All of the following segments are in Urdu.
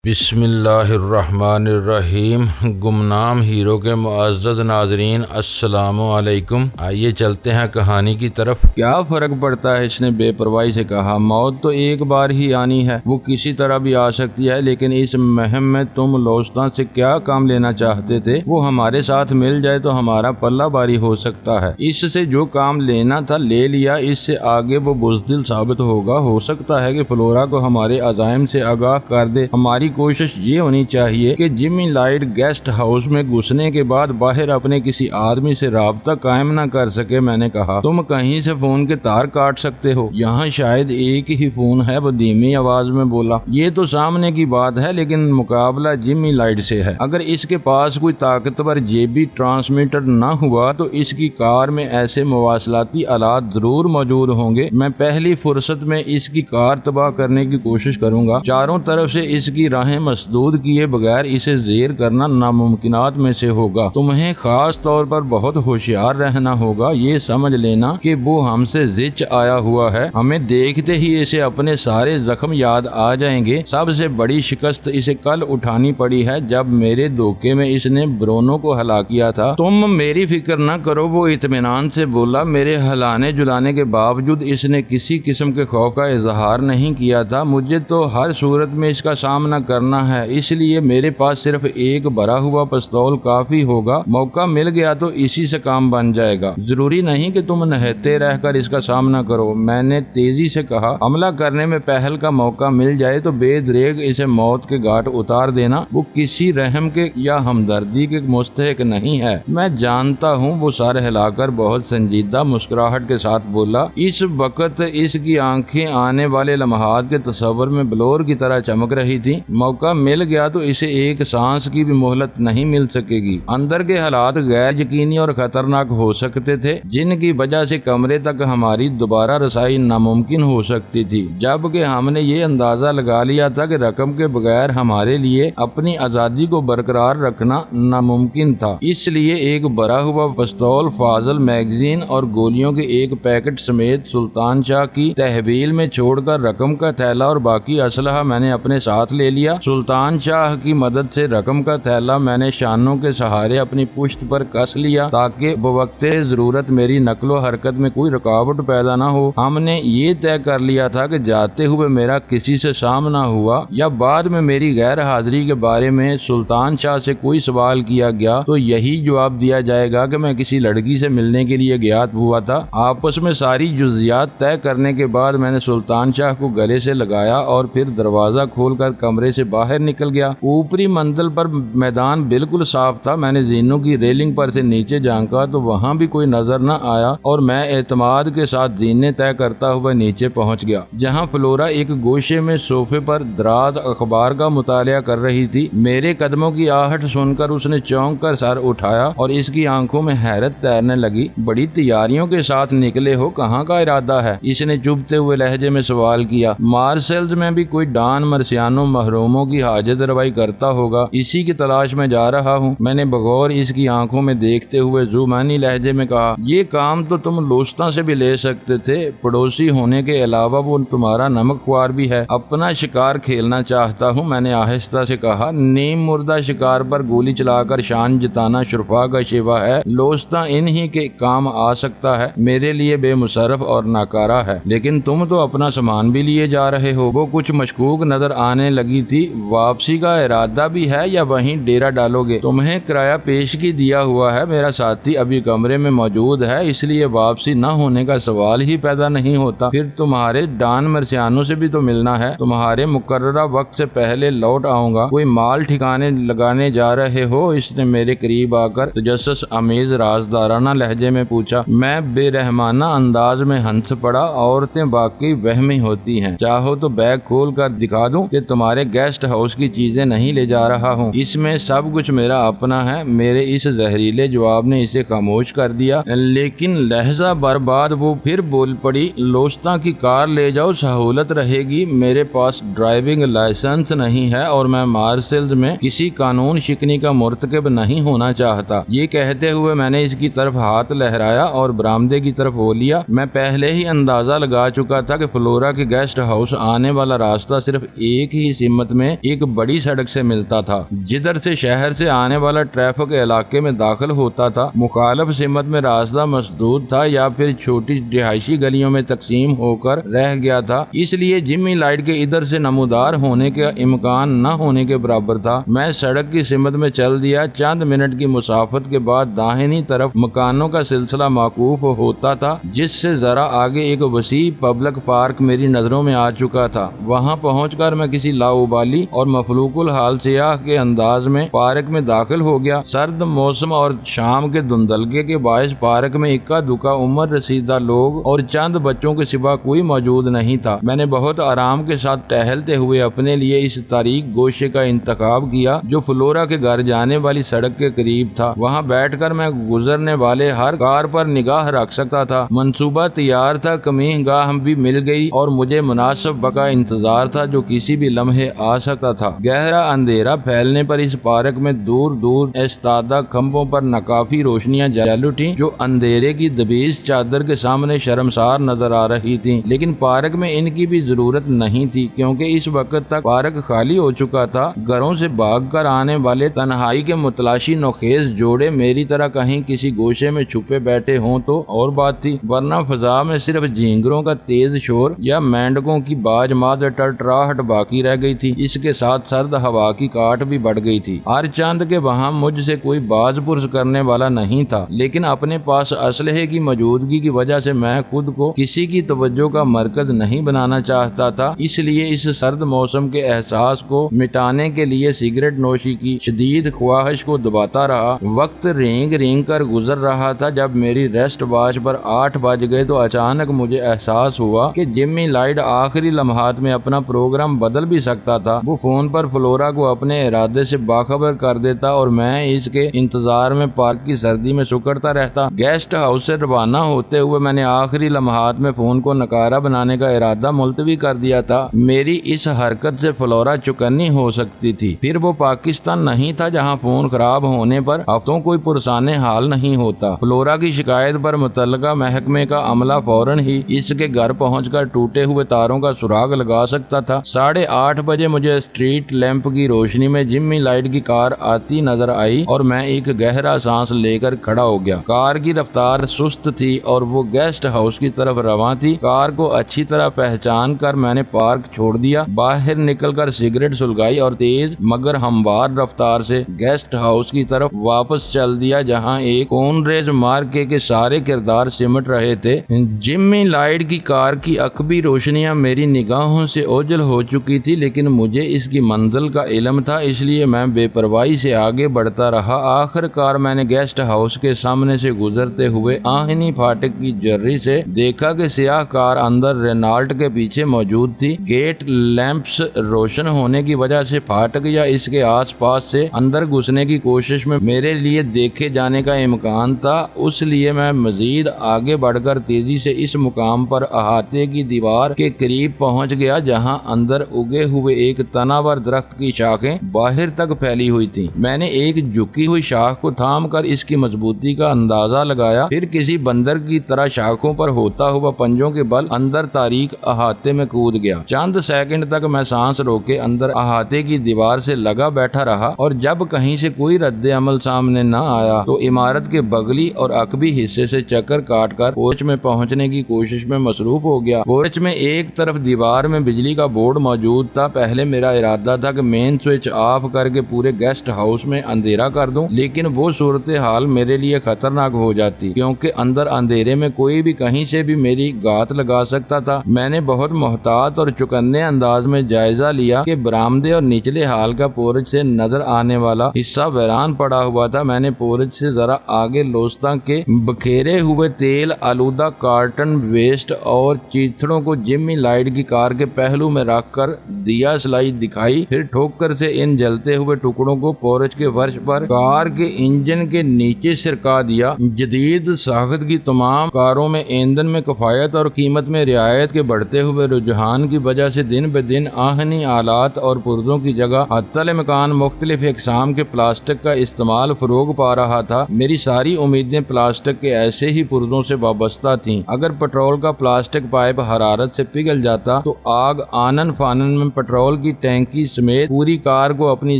بسم اللہ الرحمن الرحیم۔ گمنام ہیرو کے معزز ناظرین، السلام علیکم۔ آئیے چلتے ہیں کہانی کی طرف۔ کیا فرق پڑتا ہے، اس نے بے پرواہی سے کہا۔ موت تو ایک بار ہی آنی ہے، وہ کسی طرح بھی آ سکتی ہے، لیکن اس مہم میں تم لوستاں سے کیا کام لینا چاہتے تھے، وہ ہمارے ساتھ مل جائے تو ہمارا پلہ باری ہو سکتا ہے۔ اس سے جو کام لینا تھا لے لیا، اس سے آگے وہ بزدل ثابت ہوگا۔ ہو سکتا ہے کہ فلورا کو ہمارے عزائم سے آگاہ کر دے۔ ہماری کوشش یہ ہونی چاہیے کہ جمی لائٹ گیسٹ ہاؤس میں گھسنے کے بعد باہر اپنے کسی آدمی سے رابطہ قائم نہ کر سکے۔ میں نے کہا، تم کہیں سے فون کے تار کاٹ سکتے ہو؟ یہاں شاید ایک ہی فون ہے، وہ دھیمی آواز میں بولا۔ یہ تو سامنے کی بات ہے، لیکن مقابلہ جمی لائٹ سے ہے۔ اگر اس کے پاس کوئی طاقتور جیبی ٹرانسمیٹر نہ ہوا تو اس کی کار میں ایسے مواصلاتی آلات ضرور موجود ہوں گے۔ میں پہلی فرصت میں اس کی کار تباہ کرنے کی کوشش کروں گا۔ چاروں طرف سے اس کی راہیں مسدود کیے بغیر اسے زیر کرنا ناممکنات میں سے ہوگا۔ تمہیں خاص طور پر بہت ہوشیار رہنا ہوگا۔ یہ سمجھ لینا کہ وہ ہم سے زچ آیا ہوا ہے۔ ہمیں دیکھتے ہی اسے اپنے سارے زخم یاد آ جائیں گے۔ سب سے بڑی شکست اسے کل اٹھانی پڑی ہے، جب میرے دھوکے میں اس نے برونو کو ہلا کیا تھا۔ تم میری فکر نہ کرو، وہ اطمینان سے بولا۔ میرے ہلانے جلانے کے باوجود اس نے کسی قسم کے خوف کا اظہار نہیں کیا تھا۔ مجھے تو ہر صورت میں اس کا سامنا کرنا ہے، اس لیے میرے پاس صرف ایک بھرا ہوا پستول کافی ہوگا۔ موقع مل گیا تو اسی سے کام بن جائے گا۔ ضروری نہیں کہ تم نہتے رہ کر اس کا سامنا کرو، میں نے تیزی سے کہا۔ حملہ کرنے میں پہل کا موقع مل جائے تو بے دریغ اسے موت کے گھاٹ اتار دینا۔ وہ کسی رحم کے یا ہمدردی کے مستحق نہیں ہے۔ میں جانتا ہوں، وہ سر ہلا کر بہت سنجیدہ مسکراہٹ کے ساتھ بولا۔ اس وقت اس کی آنکھیں آنے والے لمحات کے تصور میں بلور کی طرح چمک رہی تھی۔ موقع مل گیا تو اسے ایک سانس کی بھی مہلت نہیں مل سکے گی۔ اندر کے حالات غیر یقینی اور خطرناک ہو سکتے تھے، جن کی وجہ سے کمرے تک ہماری دوبارہ رسائی ناممکن ہو سکتی تھی، جبکہ ہم نے یہ اندازہ لگا لیا تھا کہ رقم کے بغیر ہمارے لیے اپنی آزادی کو برقرار رکھنا ناممکن تھا۔ اس لیے ایک بھرا ہوا پستول، فاضل میگزین اور گولیوں کے ایک پیکٹ سمیت سلطان شاہ کی تحویل میں چھوڑ کر رقم کا تھیلا اور باقی اسلحہ میں نے اپنے ساتھ لے لیا۔ سلطان شاہ کی مدد سے رقم کا تھیلا میں نے شانوں کے سہارے اپنی پشت پر کس لیا تاکہ بوقت ضرورت میری نقل و حرکت میں کوئی رکاوٹ پیدا نہ ہو۔ ہم نے یہ طے کر لیا تھا کہ جاتے ہوئے میرا کسی سے سامنا ہوا یا بعد میں میری غیر حاضری کے بارے میں سلطان شاہ سے کوئی سوال کیا گیا تو یہی جواب دیا جائے گا کہ میں کسی لڑکی سے ملنے کے لیے گیا ہوا تھا۔ آپس میں ساری جزیات طے کرنے کے بعد میں نے سلطان شاہ کو گلے سے لگایا اور پھر دروازہ کھول کر کمرے سے باہر نکل گیا۔ اوپری منزل پر میدان بالکل صاف تھا۔ میں نے زینوں کی ریلنگ پر سے نیچے جھانکا تو وہاں بھی کوئی نظر نہ آیا اور میں اعتماد کے ساتھ زینے طے کرتا ہوا نیچے پہنچ گیا، جہاں فلورا ایک گوشے میں صوفے پر دراز اخبار کا مطالعہ کر رہی تھی۔ میرے قدموں کی آہٹ سن کر اس نے چونک کر سر اٹھایا اور اس کی آنکھوں میں حیرت تیرنے لگی۔ بڑی تیاریوں کے ساتھ نکلے ہو، کہاں کا ارادہ ہے؟ اس نے چبھتے ہوئے لہجے میں سوال کیا۔ مارسیلز میں بھی کوئی ڈان مرسیانو محروموں کی حاجت روائی کرتا ہوگا، اسی کی تلاش میں جا رہا ہوں، میں نے بغور اس کی آنکھوں میں دیکھتے ہوئے زبانی لہجے میں کہا۔ یہ کام تو تم لوستاں سے بھی لے سکتے تھے، پڑوسی ہونے کے علاوہ وہ تمہارا نمک خوار بھی ہے۔ اپنا شکار کھیلنا چاہتا ہوں، میں نے آہستہ سے کہا۔ نیم مردہ شکار پر گولی چلا کر شان جتانا شرفا کا شیوا ہے۔ لوستاں انہی کے کام آ سکتا ہے، میرے لیے بے مصرف اور ناکارہ ہے، لیکن تم تو اپنا سامان بھی لیے جا رہے ہو۔ وہ کچھ مشکوک نظر آنے لگی تھی۔ واپسی کا ارادہ بھی ہے یا وہیں ڈیرا ڈالو گے؟ تمہیں کرایہ پیشگی دیا ہوا ہے، میرا ساتھی ابھی کمرے میں موجود ہے، اس لیے واپسی نہ ہونے کا سوال ہی پیدا نہیں ہوتا۔ پھر تمہارے ڈان مرسیانو سے بھی تو ملنا ہے۔ تمہارے مقررہ وقت سے پہلے لوٹ آؤں گا۔ کوئی مال ٹھکانے لگانے جا رہے ہو؟ اس نے میرے قریب آ کر تجسس آمیز رازدارانہ لہجے میں پوچھا۔ میں بے رحمانہ انداز میں ہنس پڑا۔ عورتیں واقعی وہمی ہوتی ہیں۔ چاہو تو بیگ کھول کر دکھا دوں کہ تمہارے گیسٹ ہاؤس کی چیزیں نہیں لے جا رہا ہوں، اس میں سب کچھ میرا اپنا ہے۔ میرے اس زہریلے جواب نے اسے خاموش کر دیا، لیکن لہجہ بر بعد وہ پھر بول پڑی۔ لوستاں کی کار لے جاؤ، سہولت رہے گی۔ میرے پاس ڈرائیونگ لائسنس نہیں ہے اور میں مارسیلز میں کسی قانون شکنی کا مرتکب نہیں ہونا چاہتا۔ یہ کہتے ہوئے میں نے اس کی طرف ہاتھ لہرایا اور برآمدے کی طرف ہو لیا۔ میں پہلے ہی اندازہ لگا چکا تھا کہ فلورا کے گیسٹ ہاؤس آنے والا راستہ صرف ایک ہی سمت سمت میں ایک بڑی سڑک سے ملتا تھا۔ جدھر سے شہر سے آنے والا ٹریفک علاقے میں داخل ہوتا تھا، مخالف سمت میں راستہ مسدود تھا یا پھر چھوٹی رہائشی گلیوں میں تقسیم ہو کر رہ گیا تھا، اس لیے جمی لائٹ کے ادھر سے نمودار ہونے کا امکان نہ ہونے کے برابر تھا۔ میں سڑک کی سمت میں چل دیا۔ چند منٹ کی مسافت کے بعد داہنی طرف مکانوں کا سلسلہ موقوف ہوتا تھا، جس سے ذرا آگے ایک وسیع پبلک پارک میری نظروں میں آ چکا تھا۔ وہاں پہنچ کر میں کسی لاؤبالی اور مفلوق الحال سیاح کے انداز میں پارک میں داخل ہو گیا۔ سرد موسم اور شام کے دھندلکے کے باعث پارک میں اکا دکا عمر رسیدہ لوگ اور چند بچوں کے سوا کوئی موجود نہیں تھا۔ میں نے بہت آرام کے ساتھ ٹہلتے ہوئے اپنے لیے اس تاریک گوشے کا انتخاب کیا جو فلورا کے گھر جانے والی سڑک کے قریب تھا۔ وہاں بیٹھ کر میں گزرنے والے ہر کار پر نگاہ رکھ سکتا تھا۔ منصوبہ تیار تھا، کمیہ گاہ بھی مل گئی اور مجھے مناسب وقت کا انتظار تھا جو کسی بھی لمحے آ سکتا تھا۔ گہرا اندھیرا پھیلنے پر اس پارک میں دور دور ایستادہ کھمبوں پر ناکافی روشنیاں جل اٹھیں جو اندھیرے کی دبیز چادر کے سامنے شرمسار نظر آ رہی تھیں، لیکن پارک میں ان کی بھی ضرورت نہیں تھی کیونکہ اس وقت تک پارک خالی ہو چکا تھا۔ گھروں سے بھاگ کر آنے والے تنہائی کے متلاشی نوخیز جوڑے میری طرح کہیں کسی گوشے میں چھپے بیٹھے ہوں تو اور بات تھی، ورنہ فضا میں صرف جھینگروں کا تیز شور یا مینڈکوں کی باج ماد ٹرٹراہٹ باقی رہ گئی تھی۔ اس کے ساتھ سرد ہوا کی کاٹ بھی بڑھ گئی تھی۔ ہر چاند کے وہاں مجھ سے کوئی باز پرس کرنے والا نہیں تھا، لیکن اپنے پاس اسلحے کی موجودگی کی وجہ سے میں خود کو کسی کی توجہ کا مرکز نہیں بنانا چاہتا تھا، اس لیے اس سرد موسم کے احساس کو مٹانے کے لیے سگریٹ نوشی کی شدید خواہش کو دباتا رہا۔ وقت رینگ رینگ کر گزر رہا تھا۔ جب میری ریسٹ واچ پر 8 بج گئے تو اچانک مجھے احساس ہوا کہ جمی لائٹ آخری لمحات میں اپنا پروگرام بدل بھی سکتا تھا۔ وہ فون پر فلورا کو اپنے ارادے سے باخبر کر دیتا اور میں اس کے انتظار میں پارک کی سردی میں سکڑتا رہتا۔ گیسٹ ہاؤس سے روانہ ہوتے ہوئے میں نے آخری لمحات میں فون کو نکارا بنانے کا ارادہ ملتوی کر دیا تھا۔ میری اس حرکت سے فلورا چکنی ہو سکتی تھی۔ پھر وہ پاکستان نہیں تھا جہاں فون خراب ہونے پر ہفتوں کوئی پرسانے حال نہیں ہوتا۔ فلورا کی شکایت پر متعلقہ محکمے کا عملہ فوراً ہی اس کے گھر پہنچ کر ٹوٹے ہوئے تاروں کا سراغ لگا سکتا تھا۔ 8:30 بجے مجھے اسٹریٹ لیمپ کی روشنی میں جمی لائٹ کی کار آتی نظر آئی اور میں ایک گہرا سانس لے کر کھڑا ہو گیا۔ کار کی رفتار سست تھی اور وہ گیسٹ ہاؤس کی طرف رواں تھی۔ کار کو اچھی طرح پہچان کر میں نے پارک چھوڑ دیا، باہر نکل کر سگریٹ سلگائی اور تیز مگر ہموار رفتار سے گیسٹ ہاؤس کی طرف واپس چل دیا جہاں ایک کون ریز مارکے کے سارے کردار سمٹ رہے تھے۔ جمی لائٹ کی کار کی عقبی روشنیاں میری نگاہوں سے اوجھل ہو چکی تھی، لیکن مجھے اس کی منزل کا علم تھا، اس لیے میں بے پرواہی سے آگے بڑھتا رہا۔ آخر کار میں نے گیسٹ ہاؤس کے سامنے سے گزرتے ہوئے آہنی پھاٹک کی جری سے دیکھا کہ سیاہ کار اندر رینالٹ کے پیچھے موجود تھی۔ گیٹ لیمپس روشن ہونے کی وجہ سے پھاٹک یا اس کے آس پاس سے اندر گھسنے کی کوشش میں میرے لیے دیکھے جانے کا امکان تھا، اس لیے میں مزید آگے بڑھ کر تیزی سے اس مقام پر احاطے کی دیوار کے قریب پہنچ گیا جہاں اندر اگے ہوئے ایک تناور درخت کی شاخیں باہر تک پھیلی ہوئی تھیں۔ میں نے ایک جھکی ہوئی شاخ کو تھام کر اس کی مضبوطی کا اندازہ لگایا، پھر کسی بندر کی طرح شاخوں پر ہوتا ہوا پنجوں کے بل اندر تاریک احاطے میں کود گیا۔ چند سیکنڈ تک میں سانس روکے اندر احاطے کی دیوار سے لگا بیٹھا رہا اور جب کہیں سے کوئی رد عمل سامنے نہ آیا تو عمارت کے بغلی اور عقبی حصے سے چکر کاٹ کر پورچ میں پہنچنے کی کوشش میں مصروف ہو گیا۔ پورچ میں ایک طرف دیوار میں بجلی کا بورڈ موجود تھا۔ پہلے میرا ارادہ تھا کہ مین سوئچ آف کر کے پورے گیسٹ ہاؤس میں اندھیرا کر دوں، لیکن وہ صورتحال میرے لیے خطرناک ہو جاتی کیونکہ اندر اندھیرے میں کوئی بھی کہیں سے بھی میری گات لگا سکتا تھا۔ میں نے بہت محتاط اور چوکنے انداز میں جائزہ لیا کہ برآمدے اور نچلے ہال کا پورچ سے نظر آنے والا حصہ ویران پڑا ہوا تھا۔ میں نے پورچ سے ذرا آگے لوستا کے بکھیرے ہوئے تیل آلودہ کارٹن ویسٹ اور چیتھڑوں کو جمی لائٹ کی کار کے پہلو میں رکھ کر دیا سلائی دکھائی، پھر ٹھوکر سے ان جلتے ہوئے ٹکڑوں کو پورچ کے فرش پر کار کے انجن کے نیچے سرکا دیا۔ جدید ساخت کی تمام کاروں میں ایندھن میں کفایت اور قیمت میں رعایت کے بڑھتے ہوئے رجحان کی وجہ سے دن بہ دن آہنی آلات اور پردوں کی جگہ حتی الامکان مختلف اقسام کے پلاسٹک کا استعمال فروغ پا رہا تھا۔ میری ساری امیدیں پلاسٹک کے ایسے ہی پردوں سے وابستہ تھیں۔ اگر پٹرول کا پلاسٹک پائپ حرارت سے پگھل جاتا تو آگ آنن فانن میں پٹرول کی ٹینکی سمیت پوری کار کو اپنی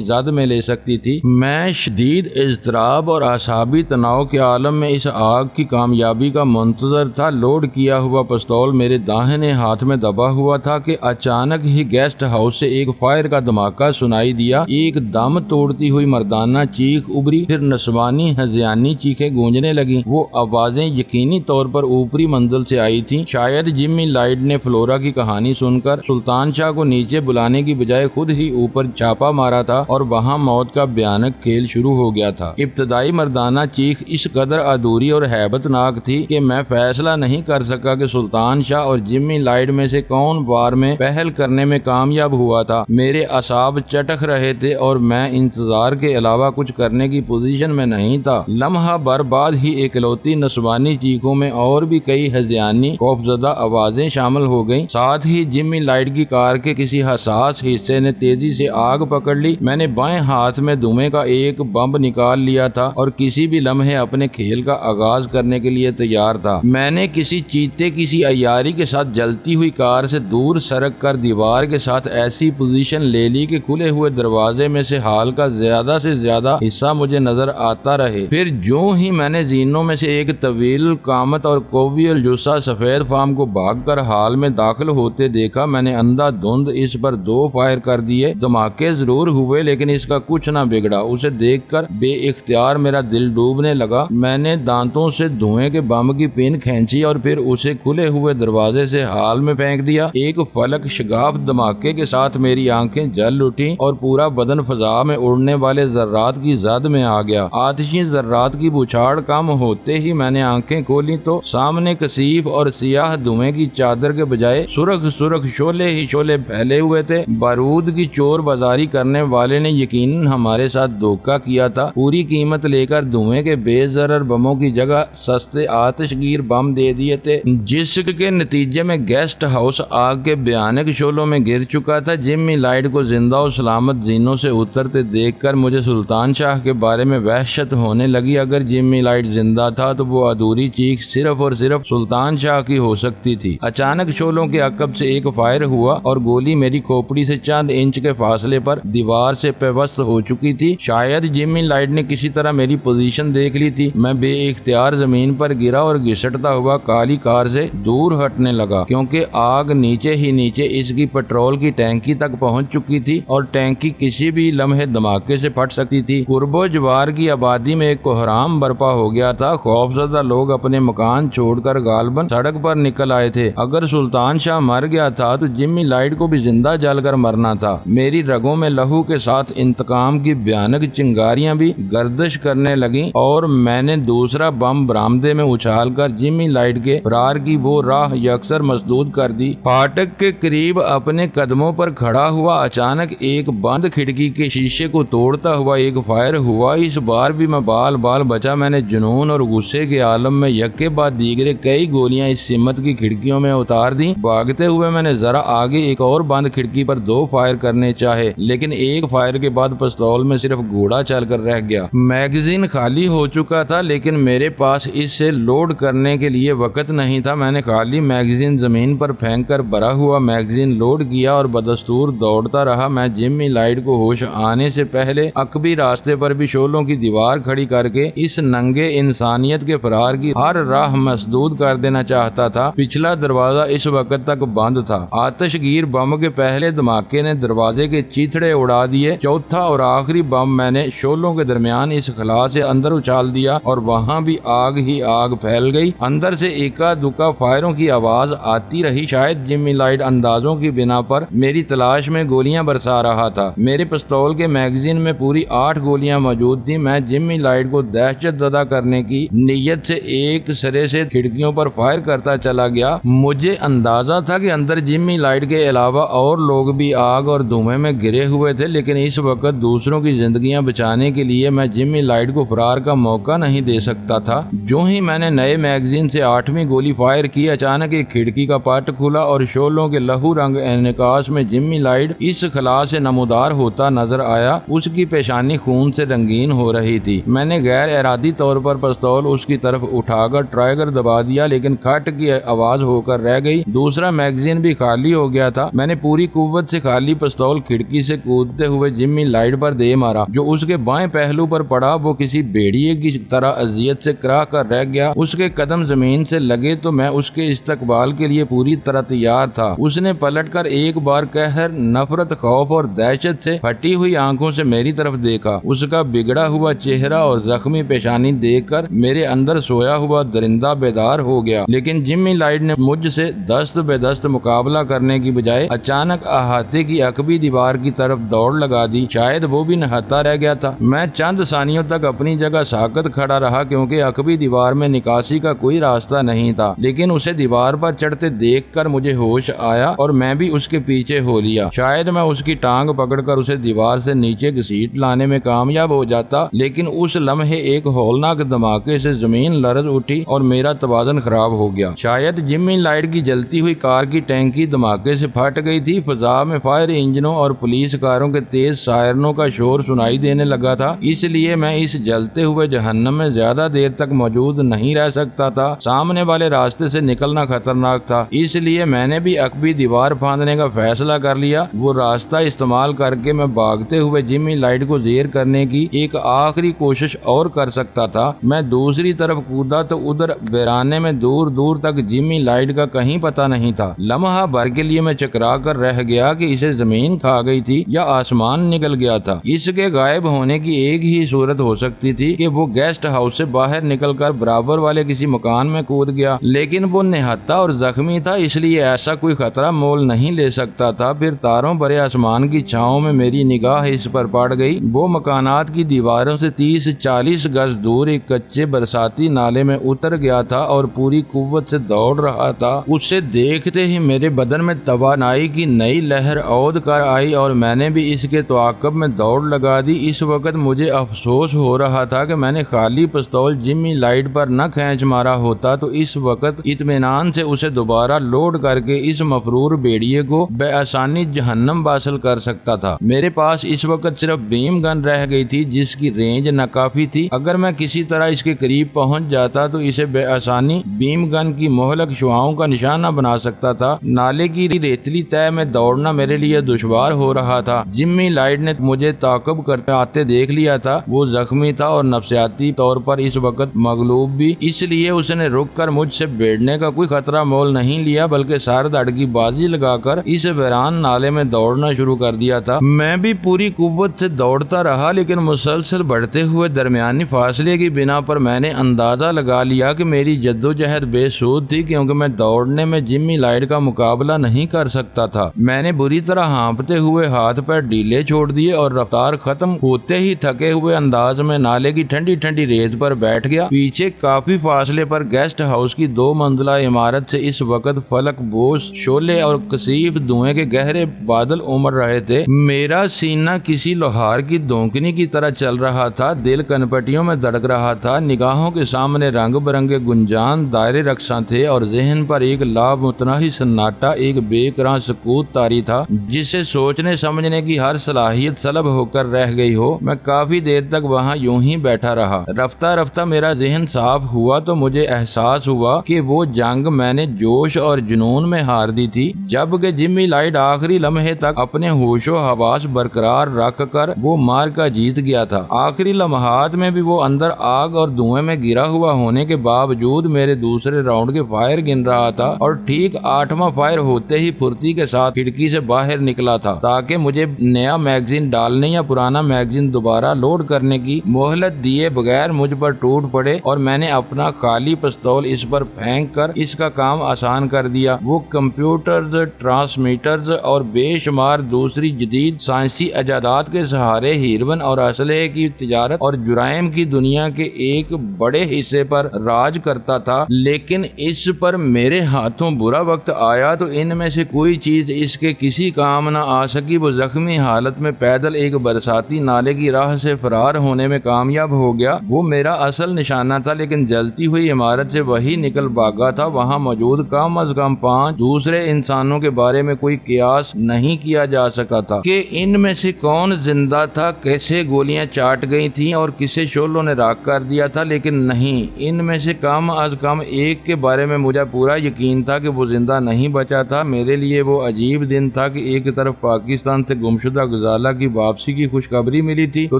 زد میں لے سکتی تھی۔ میں شدید اضطراب اور اعصابی تناؤ کے عالم میں اس آگ کی کامیابی کا منتظر تھا۔ لوڈ کیا ہوا پستول میرے داہنے ہاتھ میں دبا ہوا تھا کہ اچانک ہی گیسٹ ہاؤس سے ایک فائر کا دھماکہ سنائی دیا۔ ایک دم توڑتی ہوئی مردانہ چیخ ابھری، پھر نسوانی ہذیانی چیخیں گونجنے لگیں۔ وہ آوازیں یقینی طور پر اوپری منزل سے آئی تھیں۔ شاید جمی لائٹ نے فلورا کی کہانی سن کر سلطان شاہ کو نیچے بلانے کی بجائے خود ہی اوپر چھاپا مارا تھا اور وہاں موت کا بھیانک کھیل شروع ہو گیا تھا۔ ابتدائی مردانہ چیخ اس قدر ادھوری اور ہیبت ناک تھی کہ میں فیصلہ نہیں کر سکا کہ سلطان شاہ اور جمی لائٹ میں سے کون وار میں پہل کرنے میں کامیاب ہوا تھا۔ میرے اعصاب چٹک رہے تھے اور میں انتظار کے علاوہ کچھ کرنے کی پوزیشن میں نہیں تھا۔ لمحہ بھر بعد ہی اکلوتی نسوانی چیخوں میں اور بھی کئی ہذیانی خوفزدہ آوازیں شامل ہو گئیں۔ ساتھ ہی جمی لائٹ کی کار کے کسی حساس حصے نے تیزی سے آگ پکڑ لی۔ میں نے بائیں ہاتھ میں دھوئیں کا ایک بمب نکال لیا تھا اور کسی بھی لمحے اپنے کھیل کا آغاز کرنے کے لیے تیار تھا۔ میں نے کسی چیتے کسی عیاری کے ساتھ جلتی ہوئی کار سے دور سرک کر دیوار کے ساتھ ایسی پوزیشن لے لی کہ کھلے ہوئے دروازے میں سے ہال کا زیادہ سے زیادہ حصہ مجھے نظر آتا رہے۔ پھر جو ہی میں نے زینوں میں سے ایک طویل قامت اور قوی الجثہ سفید فام کو بھاگ کر ہال میں داخل ہوتے دیکھا، میں نے اندھا دھند اس پر 2 فائر کر دیے۔ دھماکے ضرور ہوئے لیکن اس کا کچھ نہ بگڑا۔ اسے دیکھ کر بے اختیار میرا دل ڈوبنے لگا۔ میں نے دانتوں سے دھوئیں کے بم کی پن کھینچی اور پھر اسے کھلے ہوئے دروازے سے ہال میں پھینک دیا۔ ایک فلک شگاف دھماکے کے ساتھ میری آنکھیں جل اٹھیں اور پورا بدن فضا میں اڑنے والے ذرات کی زد میں آ گیا۔ آتشی ذرات کی بچھاڑ کم ہوتے ہی میں نے آنکھیں کھولی تو سامنے کثیف اور سیاہ دھوئیں کی چادر کے بجائے سرخ سرخ شعلے ہی شعلے پھیلے ہوئے تھے۔ بارود کی چور بازاری کرنے والے نے یقیناً ہمارے ساتھ دھوکہ کیا تھا۔ پوری قیمت لے کر دھوئیں کے بے ضرر بموں کی جگہ سستے آتش گیر بم دے دیے تھے، جس کے نتیجے میں گیسٹ ہاؤس آگ کے بھیانک شعلوں میں گر چکا تھا۔ جمی لائٹ کو زندہ و سلامت زینوں سے اترتے دیکھ کر مجھے سلطان شاہ کے بارے میں وحشت ہونے لگی۔ اگر جمی لائٹ زندہ تھا تو وہ ادھوری چیخ صرف اور صرف سلطان شاہ کی ہو سکتی تھی۔ اچانک شعلوں کے عقب سے ایک فائر ہوا اور گولی میری کھوپڑی سے چند انچ کے فاصلے پر دیوار سے پیوست ہو چکی تھی۔ شاید جمی لائٹ نے کسی طرح میری پوزیشن دیکھ لی تھی۔ میں بے اختیار زمین پر گرا اور گھسٹتا ہوا کالی کار سے دور ہٹنے لگا، کیونکہ آگ نیچے ہی نیچے اس کی پٹرول کی ٹینکی تک پہنچ چکی تھی اور ٹینکی کسی بھی لمحے دھماکے سے پھٹ سکتی تھی۔ قرب و جوار کی آبادی میں ایک کوہرام برپا ہو گیا تھا۔ خوفزدہ لوگ اپنے مکان چھوڑ کر غالباً سڑک پر نکل آئے تھے۔ اگر سلطان شاہ مر گیا تھا تو جمی لائٹ کو بھی زندہ جل کر مرنا تھا۔ میری رگوں میں لہو کے ساتھ انتقام کی بھیانک چنگاریاں بھی گردش کرنے لگیں اور میں نے دوسرا بم برآمدے میں اچھال کر جمی لائٹ کے فرار کی وہ راہ یکسر مسدود کر دی۔ پھاٹک کے قریب اپنے قدموں پر کھڑا ہوا اچانک ایک بند کھڑکی کے شیشے کو توڑتا ہوا ایک فائر ہوا۔ اس بار بھی میں بال بال بچا۔ میں نے جنون اور غصے کے عالم میں یکے بعد دیگرے کئی گولیاں اس سمت کی کھڑکیوں میں اتار دیں۔ بھاگتے ہوئے میں نے ذرا آگے ایک اور بند کھڑکی پر 2 فائر کرنے چاہے، لیکن ایک فائر کے بعد پستول میں صرف گھوڑا چل کر رہ گیا۔ میگزین خالی ہو چکا تھا لیکن میرے پاس اس سے لوڈ کرنے کے لیے وقت نہیں تھا۔ میں نے خالی میگزین زمین پر پھینک کر بھرا ہوا میگزین لوڈ کیا اور بدستور دوڑتا رہا۔ میں جمی لائٹ کو ہوش آنے سے پہلے عقبی راستے پر بھی شعلوں کی دیوار کھڑی کر کے اس ننگے انسانیت کے فرار کی ہر راہ مسدود کر دینا چاہتا تھا۔ پچھلا دروازہ اس وقت تک بند تھا۔ آتش گیر بم کے پہلے دھماکے نے دروازے کے چیتھڑے اڑا دیے۔ چوتھا اور آخری بم میں نے شعلوں کے درمیان اس خلا سے اندر اچھال دیا اور وہاں بھی آگ ہی آگ پھیل گئی۔ اندر سے ایکا دکا فائروں کی آواز آتی رہی۔ شاید جمی لائٹ اندازوں کی بنا پر میری تلاش میں گولیاں برسا رہا تھا۔ میرے پستول کے میگزین میں پوری 8 گولیاں موجود تھیں۔ میں جمی لائٹ کو دہشت زدہ کرنے کی نیت سے ایک سرے سے کھڑکیوں پر فائر کرتا چلا گیا۔ مجھے اندازہ تھا کہ اندر جمی لائٹ کے علاوہ اور لوگ بھی آگ اور دھوئیں میں گرے ہوئے تھے، لیکن اس وقت دوسروں کی زندگیاں بچانے کے لیے میں جمی لائٹ کو فرار کا موقع نہیں دے سکتا تھا۔ جو ہی میں نے نئے میگزین سے 8ویں گولی فائر کی، اچانک ایک کھڑکی کا پٹ کھلا اور شعلوں کے لہو رنگ انعکاس میں جمی لائٹ اس خلا سے نمودار ہوتا نظر آیا۔ اس کی پیشانی خون سے رنگین ہو رہی تھی۔ میں نے غیر ارادی طور پر پستول اس کی طرف اٹھا کر ٹرائگر دبا دیا، لیکن کھٹ کی آواز ہو کر رہ گئی۔ دوسرا میگزین بھی خالی ہو گیا تھا۔ میں نے پوری قوت قوت سے خالی پستول کھڑکی سے کودتے ہوئے جمی لائٹ پر دے مارا۔ جو اس کے بائیں پہلو پر پڑا وہ کسی بھیڑیے کی طرح اذیت سے کراہ کر رہ گیا۔ اس کے قدم زمین سے لگے تو میں اس کے استقبال کے لیے پوری طرح تیار تھا۔ اس نے پلٹ کر ایک بار قہر، نفرت، خوف اور دہشت سے پھٹی ہوئی آنکھوں سے میری طرف دیکھا۔ اس کا بگڑا ہوا چہرہ اور زخمی پیشانی دیکھ کر میرے اندر سویا ہوا درندہ بیدار ہو گیا، لیکن جمی لائٹ نے مجھ سے دست بے دست مقابلہ کرنے کی بجائے اچانک احاطے کی عقبی دیوار کی طرف دوڑ لگا دی۔ شاید وہ بھی نہتا رہ گیا تھا۔ میں چند ثانیوں تک اپنی جگہ ساکت کھڑا رہا کیونکہ عقبی دیوار میں نکاسی کا کوئی راستہ نہیں تھا، لیکن اسے دیوار پر چڑھتے دیکھ کر مجھے ہوش آیا اور میں بھی اس کے پیچھے ہو لیا۔ شاید میں اس کی ٹانگ پکڑ کر اسے دیوار سے نیچے گھسیٹ لانے میں کامیاب ہو جاتا، لیکن اس لمحے ایک ہولناک دھماکے سے زمین لرز اٹھی اور میرا توازن خراب ہو گیا۔ شاید جمی لائٹ کی جلتی ہوئی کار کی ٹینکی دھماکے سے پھٹ گئی تھی۔ فضا میں فائر انجنوں اور پولیس کاروں کے تیز سائرنوں کا شور سنائی دینے لگا تھا، اس لیے میں اس جلتے ہوئے جہنم میں زیادہ دیر تک موجود نہیں رہ سکتا تھا۔ سامنے والے راستے سے نکلنا خطرناک تھا، اس لیے میں نے بھی عقبی دیوار پھاندنے کا فیصلہ کر لیا۔ وہ راستہ استعمال کر کے میں بھاگتے ہوئے جمی لائٹ کو زیر کرنے کی ایک آخری کوشش اور کر سکتا تھا۔ میں دوسری طرف کودا تو ادھر ویرانے میں دور دور تک جمی لائٹ کا کہیں پتہ نہیں تھا۔ لمحہ بھر کے لیے میں چکرا کر رہ گیا کہ اسے زمین کھا گئی تھی یا آسمان نکل گیا تھا۔ اس کے غائب ہونے کی ایک ہی صورت ہو سکتی تھی کہ وہ گیسٹ ہاؤس سے باہر نکل کر برابر والے کسی مکان میں کود گیا، لیکن وہ نہتا اور زخمی تھا، اس لیے ایسا کوئی خطرہ مول نہیں لے سکتا تھا۔ پھر تاروں بھرے آسمان کی چھاؤں میں میری نگاہ اس پر پڑ گئی۔ وہ مکانات کی دیواروں سے 30-40 گز دور ایک کچے برساتی نالے میں اتر گیا تھا اور پوری قوت سے دوڑ رہا تھا۔ اسے دیکھتے ہی میرے بدن میں توانائی کی نئی لہر عود کر آئی اور میں نے بھی اس کے تعاقب میں دوڑ لگا دی۔ اس وقت مجھے افسوس ہو رہا تھا کہ میں نے خالی پستول جمی لائٹ پر نہ کھینچ مارا ہوتا تو اس وقت اطمینان سے اسے دوبارہ لوڈ کر کے اس مفرور بیڑیے کو بے آسانی جہنم واصل کر سکتا تھا۔ میرے پاس اس وقت صرف بیم گن رہ گئی تھی جس کی رینج ناکافی تھی۔ اگر میں کسی طرح اس کے قریب پہنچ جاتا تو اسے بے آسانی بیم گن کی مہلک شعاؤں کا نشانہ بنا سکتا تھا۔ نالے کی ریتلی تہہ میں دوڑنا میرے لیے دشوار ہو رہا تھا۔ جمی لائٹ نے مجھے تعاقب کرتے آتے دیکھ لیا تھا۔ وہ زخمی تھا اور نفسیاتی طور پر اس وقت مغلوب بھی، اس لیے اس نے رک کر مجھ سے بیٹھنے کا کوئی خطرہ مول نہیں لیا بلکہ سر دڑ کی بازی لگا کر اس ویران نالے میں دوڑنا شروع کر دیا تھا۔ میں بھی پوری قوت سے دوڑتا رہا، لیکن مسلسل بڑھتے ہوئے درمیانی فاصلے کی بنا پر میں نے اندازہ لگا لیا کہ میری جدوجہد بے سود تھی، کیونکہ میں دوڑنے میں جمی لائٹ کا مقابلہ نہیں کر سکتا تھا۔ میں نے بری طرح ہانپتے ہوئے ہاتھ پیر ڈھیلے چھوڑ دیے اور رفتار ختم ہوتے ہی تھکے ہوئے انداز میں نالے کی ٹھنڈی ٹھنڈی ریت پر بیٹھ گیا۔ پیچھے کافی فاصلے پر گیسٹ ہاؤس کی 2 منزلہ عمارت سے اس وقت فلک بوس شعلے اور کثیف دھوئیں کے گہرے بادل امڑ رہے تھے۔ میرا سینہ کسی لوہار کی دھونکنی کی طرح چل رہا تھا، دل کنپٹیوں میں دھڑک رہا تھا، نگاہوں کے سامنے رنگ برنگے گنجان دائرے رقصاں تھے اور ذہن پر ایک لامتناہی سناٹا، ایک بے قرار سکوت طاری تھا جسے سوچنے سمجھنے کی ہر صلاحیت سلب ہو کر رہ گئی ہو۔ میں کافی دیر تک وہاں یوں ہی بیٹھا رہا۔ رفتہ رفتہ میرا ذہن صاف ہوا تو مجھے احساس ہوا کہ وہ جنگ میں نے جوش اور جنون میں ہار دی تھی۔ جب کہ جمی لائٹ آخری لمحے تک اپنے ہوش و حواس برقرار رکھ کر وہ مارکا جیت گیا تھا۔ آخری لمحات میں بھی وہ اندر آگ اور دھوئیں میں گرا ہوا ہونے کے باوجود میرے دوسرے راؤنڈ کے فائر گن رہا تھا اور ٹھیک 8واں فائر ہوتے ہی پھرتی کے ساتھ کھڑکی سے باہر نکلا تھا تاکہ مجھے نیا میگزین ڈالنے یا پرانا میگزین دوبارہ لوڈ کرنے کی مہلت دیے بغیر مجھ پر ٹوٹ پڑے، اور میں نے اپنا خالی پستول اس پر پھینک کر اس کا کام آسان کر دیا۔ وہ کمپیوٹرز، ٹرانسمیٹرز اور بے شمار دوسری جدید سائنسی ایجادات کے سہارے ہیروئن اور اسلحے کی تجارت اور جرائم کی دنیا کے ایک بڑے حصے پر راج کرتا تھا، لیکن اس پر میرے ہاتھوں برا وقت آیا تو ان میں سے کوئی چیز اس کے کسی کام نہ آ سکی۔ وہ زخمی حالت میں پیدل ایک برساتی نالے کی راہ سے فرار ہونے میں کامیاب ہو گیا۔ وہ میرا اصل نشانہ تھا، لیکن جلتی ہوئی عمارت سے وہی نکل بھاگا تھا۔ وہاں موجود کم از کم 5 دوسرے انسانوں کے بارے میں کوئی قیاس نہیں کیا جا سکتا تھا کہ ان میں سے کون زندہ تھا، کیسے گولیاں چاٹ گئی تھیں اور کسے شعلوں نے راکھ کر دیا تھا، لیکن نہیں، ان میں سے کم از کم ایک کے بارے میں مجھے پورا یقین تھا کہ وہ زندہ نہیں بچا تھا۔ میرے لیے وہ عجیب دن تھا۔ تھا کہ ایک طرف پاکستان سے گمشدہ غزالہ کی واپسی کی خوشخبری ملی تھی تو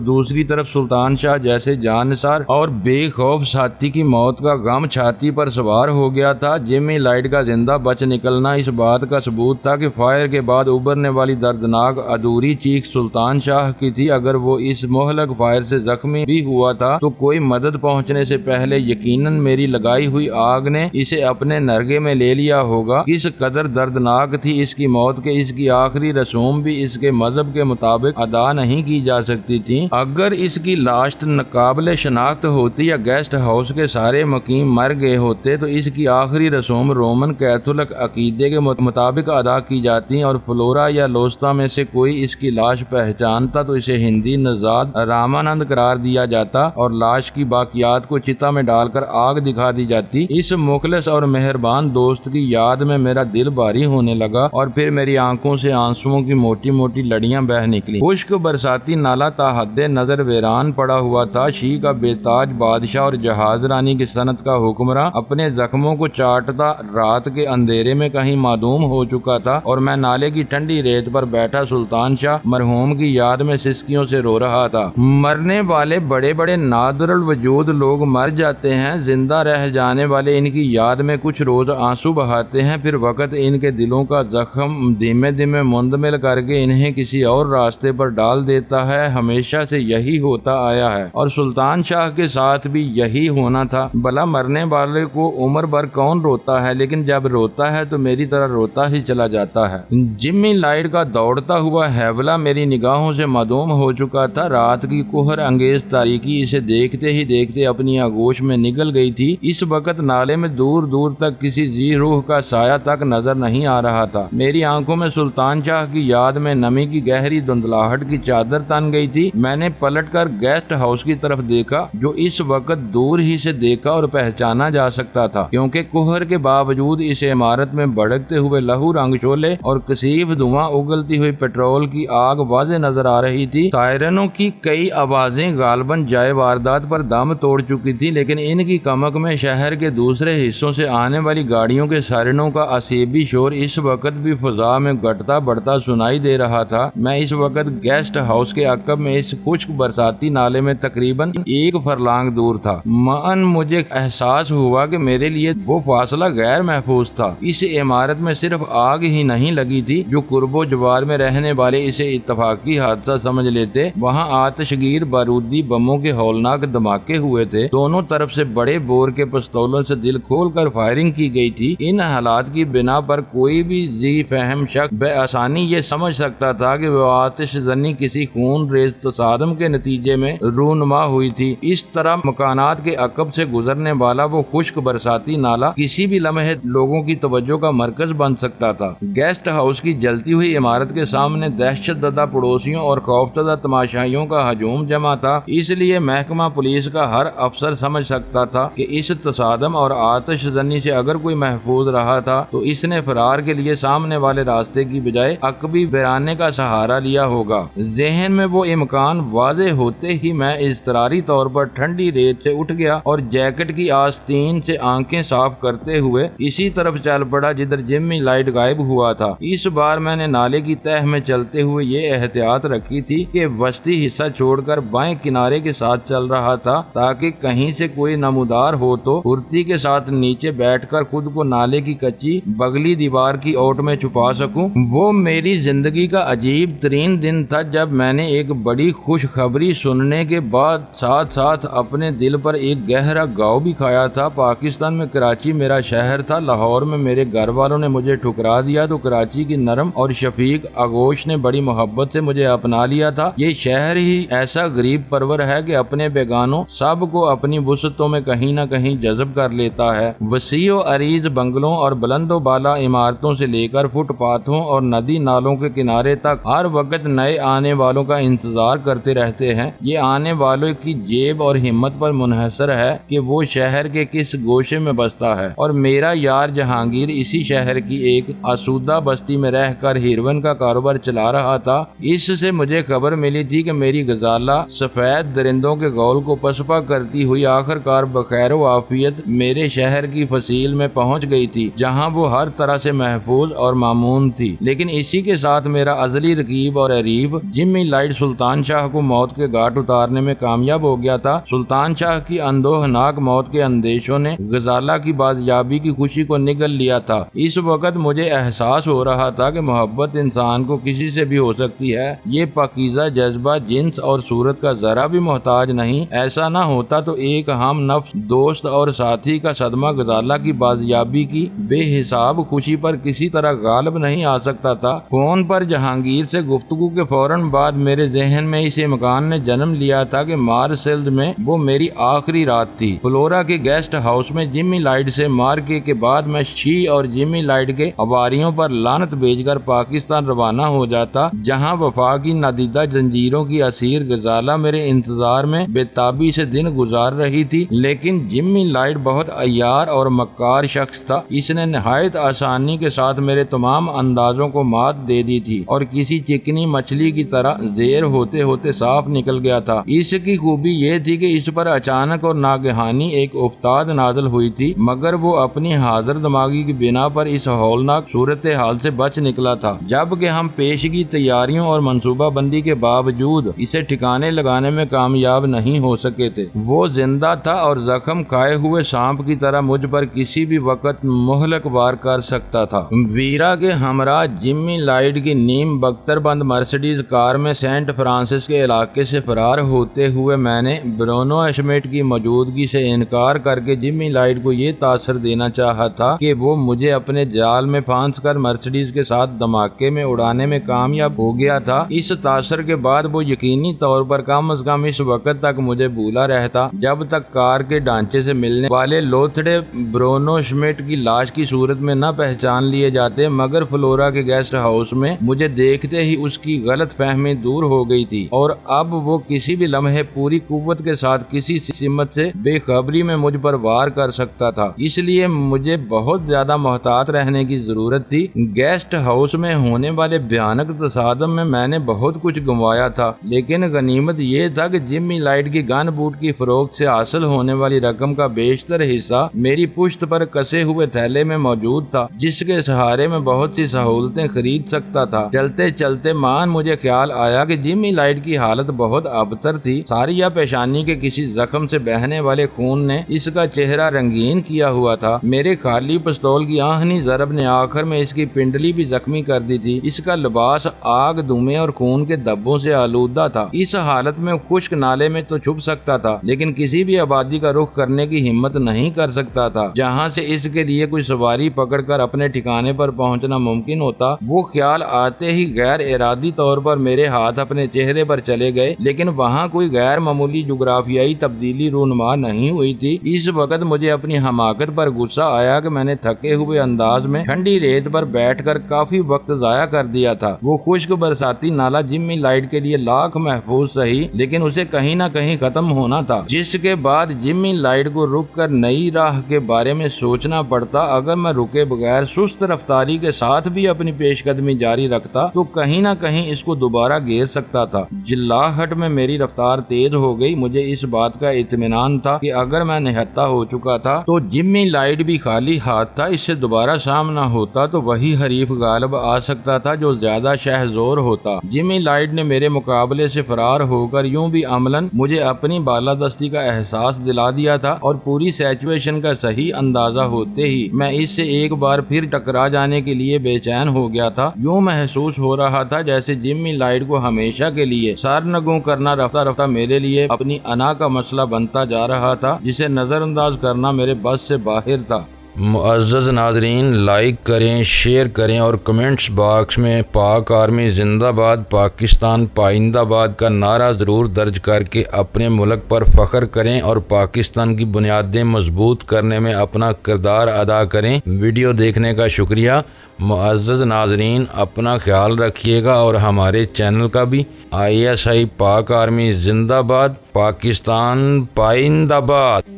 دوسری طرف سلطان شاہ جیسے جان نثار اور بے خوف ساتھی کی موت کا غم چھاتی پر سوار ہو گیا تھا۔ جمی لائٹ کا زندہ بچ نکلنا اس بات کا ثبوت تھا کہ فائر کے بعد ابھرنے والی دردناک ادھوری چیخ سلطان شاہ کی تھی۔ اگر وہ اس مہلک فائر سے زخمی بھی ہوا تھا تو کوئی مدد پہنچنے سے پہلے یقیناً میری لگائی ہوئی آگ نے اسے اپنے نرگے میں لے لیا ہوگا۔ کس قدر دردناک تھی اس کی موت کہ اس کی آخری رسوم بھی اس کے مذہب کے مطابق ادا نہیں کی جا سکتی تھی۔ اگر اس کی لاش ناقابل شناخت ہوتی یا گیسٹ ہاؤس کے سارے مقیم مر گئے ہوتے تو اس کی آخری رسوم رومن کیتھولک عقیدے کے مطابق ادا کی جاتی اور فلورا یا لوستا میں سے کوئی اس کی لاش پہچانتا تو اسے ہندی نژاد رامانند قرار دیا جاتا اور لاش کی باقیات کو چتا میں ڈال کر آگ دکھا دی جاتی۔ اس مخلص اور مہربان دوست کی یاد میں میرا دل بھاری ہونے لگا اور پھر میری آنکھوں سے آنسوؤں کی موٹی موٹی لڑیاں بہہ نکلی۔ خشک برساتی نالہ تا حد نظر ویران پڑا ہوا تھا۔ شیع کا بے تاج بادشاہ اور جہاز رانی کی صنعت کا حکمراں اپنے زخموں کو چاٹتا رات کے اندھیرے میں کہیں معدوم ہو چکا تھا اور میں نالے کی ٹھنڈی ریت پر بیٹھا سلطان شاہ مرحوم کی یاد میں سسکیوں سے رو رہا تھا۔ مرنے والے بڑے بڑے نادر الوجود لوگ مر جاتے ہیں، زندہ رہ جانے والے ان کی یاد میں کچھ روز آنسو بہاتے ہیں، پھر وقت ان کے دلوں کا زخم دھیمے دھیمے مندمل کر کے انہیں کسی اور راستے پر ڈال دیتا ہے۔ ہمیشہ سے یہی ہوتا آیا ہے اور سلطان شاہ کے ساتھ بھی یہی ہونا تھا۔ بھلا مرنے والے کو عمر بھر کون روتا ہے، لیکن جب روتا ہے تو میری طرح روتا ہی چلا جاتا ہے۔ جمی لائٹ کا دوڑتا ہوا ہیولہ میری نگاہوں سے معدوم ہو چکا تھا۔ رات کی قہر انگیز تاریکی اسے دیکھتے ہی دیکھتے اپنی آغوش میں نگل گئی تھی۔ اس وقت نالے میں دور دور تک کسی ذی روح کا سایہ تک نظر نہیں آ رہا تھا۔ میری آنکھوں میں سلطان شاہ کی یاد میں نمی کی گہری دھندلاہٹ کی چادر تن گئی تھی۔ میں نے پلٹ کر گیسٹ ہاؤس کی طرف دیکھا جو اس وقت دور ہی سے دیکھا اور پہچانا جا سکتا تھا، کیونکہ قہر کے باوجود اس عمارت میں بھڑکتے ہوئے لہو رنگ شعلے اور کثیف دھواں اگلتی ہوئی پیٹرول کی آگ واضح نظر آ رہی تھی۔ سائرنوں کی کئی آوازیں غالباً جائے واردات پر دم توڑ چکی تھی، لیکن ان کی کمک میں شہر کے دوسرے حصوں سے آنے والی گاڑیوں کے سائرنوں کا اسیبی شور اس وقت بھی فضا میں گھٹتا بڑھتا سنائی دے رہا تھا۔ میں اس وقت گیسٹ ہاؤس کے عقب میں اس خشک برساتی نالے میں تقریباً 1 فرلانگ دور تھا۔ معاً مجھے احساس ہوا کہ میرے لیے وہ فاصلہ غیر محفوظ تھا۔ اس عمارت میں صرف آگ ہی نہیں لگی تھی جو قرب و جوار میں رہنے والے اسے اتفاقی حادثہ سمجھ لیتے، وہاں آتش گیر بارودی بموں کے ہولناک دھماکے ہوئے تھے۔ دونوں طرف سے بڑے بور کے پستولوں سے دل کھول کر فائرنگ کی گئی تھی۔ ان حالات کی بنا پر کوئی بھی ذی فہم شخص بے آسانی یہ سمجھ سکتا تھا کہ وہ آتش زنی کسی خون ریز تصادم کے نتیجے میں رونما ہوئی تھی۔ اس طرح مکانات کے عقب سے گزرنے والا وہ خشک برساتی نالہ کسی بھی لمحے لوگوں کی توجہ کا مرکز بن سکتا تھا۔ گیسٹ ہاؤس کی جلتی ہوئی عمارت کے سامنے دہشت زدہ پڑوسیوں اور خوفزدہ تماشائیوں کا ہجوم جمع تھا، اس لیے محکمہ پولیس کا ہر افسر سمجھ سکتا تھا کہ اس تصادم اور آتش زنی سے اگر کوئی محفوظ رہا تھا تو اس نے فرار کے لیے سامنے والے راستے کی بجائے عقبی ویرانے کا سہارا لیا ہوگا۔ ذہن میں وہ امکان واضح ہوتے ہی میں اضطراری طور پر ٹھنڈی ریت سے اٹھ گیا اور جیکٹ کی آستین سے آنکھیں صاف کرتے ہوئے اسی طرف چل پڑا جدھر جمی لائٹ غائب ہوا تھا۔ اس بار میں نے نالے کی تہہ میں چلتے ہوئے یہ احتیاط رکھی تھی کہ وسطی حصہ چھوڑ کر بائیں کنارے کے ساتھ چل رہا تھا تاکہ کہیں سے کوئی نمودار ہو تو پھرتی کے ساتھ نیچے بیٹھ کر خود کو نالے کی کچی بغلی دیوار کی اوٹ میں چھپا سکوں۔ وہ میری زندگی کا عجیب ترین دن تھا جب میں نے ایک بڑی خوشخبری سننے کے بعد ساتھ ساتھ اپنے دل پر ایک گہرا گھاؤ بھی کھایا تھا۔ پاکستان میں کراچی میرا شہر تھا۔ لاہور میں میرے گھر والوں نے مجھے ٹھکرا دیا تو کراچی کی نرم اور شفیق آغوش نے بڑی محبت سے مجھے اپنا لیا تھا۔ یہ شہر ہی ایسا غریب پرور ہے کہ اپنے بیگانوں سب کو اپنی وسعتوں میں کہیں نہ کہیں جذب کر لیتا ہے۔ وسیع و عریض بنگلوں اور بلند و بالا عمارتوں سے لے کر فٹ پاتھوں اور ندی نالوں کے کنارے تک ہر وقت نئے آنے والوں کا انتظار کرتے رہتے ہیں۔ یہ آنے والوں کی جیب اور ہمت پر منحصر ہے کہ وہ شہر کے کس گوشے میں بستا ہے، اور میرا یار جہانگیر اسی شہر کی ایک آسودہ بستی میں رہ کر ہیروئن کا کاروبار چلا رہا تھا۔ اس سے مجھے خبر ملی تھی کہ میری غزالہ سفید درندوں کے غول کو پسپا کرتی ہوئی آخر کار بخیر و عافیت میرے شہر کی فصیل میں پہنچ گئی تھی، جہاں وہ ہر طرح سے محفوظ اور مامون تھی، لیکن اسی کے ساتھ میرا ازلی رقیب اور حریف جمی لائٹ سلطان شاہ کو موت کے گھاٹ اتارنے میں کامیاب ہو گیا تھا۔ سلطان شاہ کی اندوہناک موت کے اندیشوں نے غزالہ کی بازیابی کی خوشی کو نگل لیا تھا۔ اس وقت مجھے احساس ہو رہا تھا کہ محبت انسان کو کسی سے بھی ہو سکتی ہے، یہ پاکیزہ جذبہ جنس اور صورت کا ذرا بھی محتاج نہیں۔ ایسا نہ ہوتا تو ایک ہم نفس دوست اور ساتھی کا صدمہ غزالہ کی بازیابی کی بے حساب خوشی پر کسی طرح غالب نہیں آ سکتا تھا۔ فون پر جہانگیر سے گفتگو کے فوراً بعد میرے ذہن میں اس امکان نے جنم لیا تھا کہ مارسیلز میں وہ میری آخری رات تھی۔ فلورا کے گیسٹ ہاؤس میں جمی لائٹ سے مارکے کے بعد میں شی اور جمی لائٹ کے عواریوں پر لعنت بھیج کر پاکستان روانہ ہو جاتا، جہاں وفا کی نادیدہ زنجیروں کی اسیر غزالہ میرے انتظار میں بے تابی سے دن گزار رہی تھی۔ لیکن جمی لائٹ بہت عیار اور مکار شخص تھا۔ اس نے نہایت آسانی کے ساتھ میرے تمام اندازوں کو مات دے دی تھی اور کسی چکنی مچھلی کی طرح زیر ہوتے ہوتے صاف نکل گیا تھا۔ اس کی خوبی یہ تھی کہ اس پر اچانک اور ناگہانی ایک افتاد نازل ہوئی تھی، مگر وہ اپنی حاضر دماغی کی بنا پر اس ہولناک صورتحال سے بچ نکلا تھا، جبکہ ہم پیشگی تیاریوں اور منصوبہ بندی کے باوجود اسے ٹھکانے لگانے میں کامیاب نہیں ہو سکے تھے۔ وہ زندہ تھا اور زخم کھائے ہوئے سانپ کی طرح مجھ پر کسی بھی وقت مہلک وار کر سکتا تھا۔ ویرا کے ہمراہ جمی لائٹ کی نیم بختر بند مرسیڈیز کار میں سینٹ فرانسس کے علاقے سے فرار ہوتے ہوئے میں نے برونو شمٹ کی موجودگی سے انکار کر کے جمی لائٹ کو یہ تاثر دینا چاہا تھا کہ وہ مجھے اپنے جال میں پھانس کر مرسیڈیز کے ساتھ دھماکے میں اڑانے میں کامیاب ہو گیا تھا۔ اس تاثر کے بعد وہ یقینی طور پر کم از کم اس وقت تک مجھے بھولا رہتا جب تک کار کے ڈھانچے سے ملنے والے لوتھڑے برونو شمٹ کی لاش کی صورت میں نہ پہچان لیے جاتے، مگر فلورا کے گیسٹ ہاؤس میں مجھے دیکھتے ہی اس کی غلط فہمی دور ہو گئی تھی اور اب وہ کسی بھی لمحے پوری قوت کے ساتھ کسی سمت سے بے خبری میں مجھ پر وار کر سکتا تھا۔ اس لیے مجھے بہت زیادہ محتاط رہنے کی ضرورت تھی۔ گیسٹ ہاؤس میں ہونے والے بھیانک تصادم میں نے بہت کچھ گنوایا تھا، لیکن غنیمت یہ تھا کہ جمی لائٹ کی گن بوٹ کی فروخت سے حاصل ہونے والی رقم کا بیشتر حصہ میری پشت پر کسے ہوئے تھیلے میں موجود تھا، جس کے سہارے میں بہت سی سہولتیں خرید سکتا تھا۔ چلتے چلتے مجھے خیال آیا کہ جمی لائٹ کی حالت بہت ابتر تھی۔ ساری پیشانی کے کسی زخم سے بہنے والے خون نے اس کا چہرہ رنگین کیا ہوا تھا۔ میرے خالی پستول کی آہنی ضرب نے آخر میں اس کی پنڈلی بھی زخمی کر دی تھی۔ اس کا لباس آگ، دھوئیں اور خون کے دھبوں سے آلودہ تھا۔ اس حالت میں خشک نالے میں تو چھپ سکتا تھا، لیکن کسی بھی آبادی کا رخ کرنے کی ہمت نہیں کر سکتا تھا جہاں سے اس کے لیے کوئی سواری پکڑ کر اپنے ٹھکانے پر پہنچنا ممکن ہوتا۔ وہ خیال آتے ہی غیر ارادی طور پر میرے ہاتھ اپنے چہرے پر چلے گئے، لیکن وہاں کوئی غیر معمولی جغرافیائی تبدیلی رونما نہیں ہوئی تھی۔ اس وقت مجھے اپنی حماقت پر غصہ آیا کہ میں نے تھکے ہوئے انداز میں ٹھنڈی ریت پر بیٹھ کر کافی وقت ضائع کر دیا تھا۔ وہ خشک برساتی نالا جمی لائٹ کے لیے لاکھ محفوظ صحیح، لیکن اسے کہیں نہ کہیں ختم ہونا تھا، جس کے بعد جمی لائٹ کو رک کر نئی راہ کے بارے میں سوچنا پڑتا۔ اگر میں رکے بغیر سست رفتاری کے ساتھ بھی اپنی پیش قدمی جاری رکھتا تو کہیں نہ کہیں اس کو دوبارہ گھیر سکتا تھا۔ جلاہٹ میں میری رفتار تیز ہو گئی۔ مجھے اس بات کا اطمینان تھا کہ اگر میں نہتھا ہو چکا تھا تو جمی لائٹ بھی خالی ہاتھ تھا۔ اس سے دوبارہ سامنا ہوتا تو وہی حریف غالب آ سکتا تھا جو زیادہ شہزور ہوتا۔ جمی لائٹ نے میرے مقابلے سے فرار ہو کر یوں بھی عملاً مجھے اپنی بالادستی کا احساس دلا دیا تھا، اور پوری سچویشن کا صحیح اندازہ ہوتے ہی میں اس سے ایک بار پھر ٹکرا جانے کے لیے بے چین ہو گیا تھا۔ یوں محسوس ہو رہا تھا جیسے جمی لائٹ کو ہمیشہ کے لیے سرنگوں کرنا رفتہ رفتہ میرے لیے اپنی انا کا مسئلہ بنتا جا رہا تھا، جسے نظر انداز کرنا میرے بس سے باہر تھا۔ معزز ناظرین، لائک کریں، شیئر کریں اور کمنٹس باکس میں پاک آرمی زندہ باد، پاکستان پائندہ باد کا نعرہ ضرور درج کر کے اپنے ملک پر فخر کریں اور پاکستان کی بنیادیں مضبوط کرنے میں اپنا کردار ادا کریں۔ ویڈیو دیکھنے کا شکریہ۔ معزز ناظرین، اپنا خیال رکھیے گا اور ہمارے چینل کا بھی۔ ISI پاک آرمی زندہ باد، پاکستان پائندہ باد۔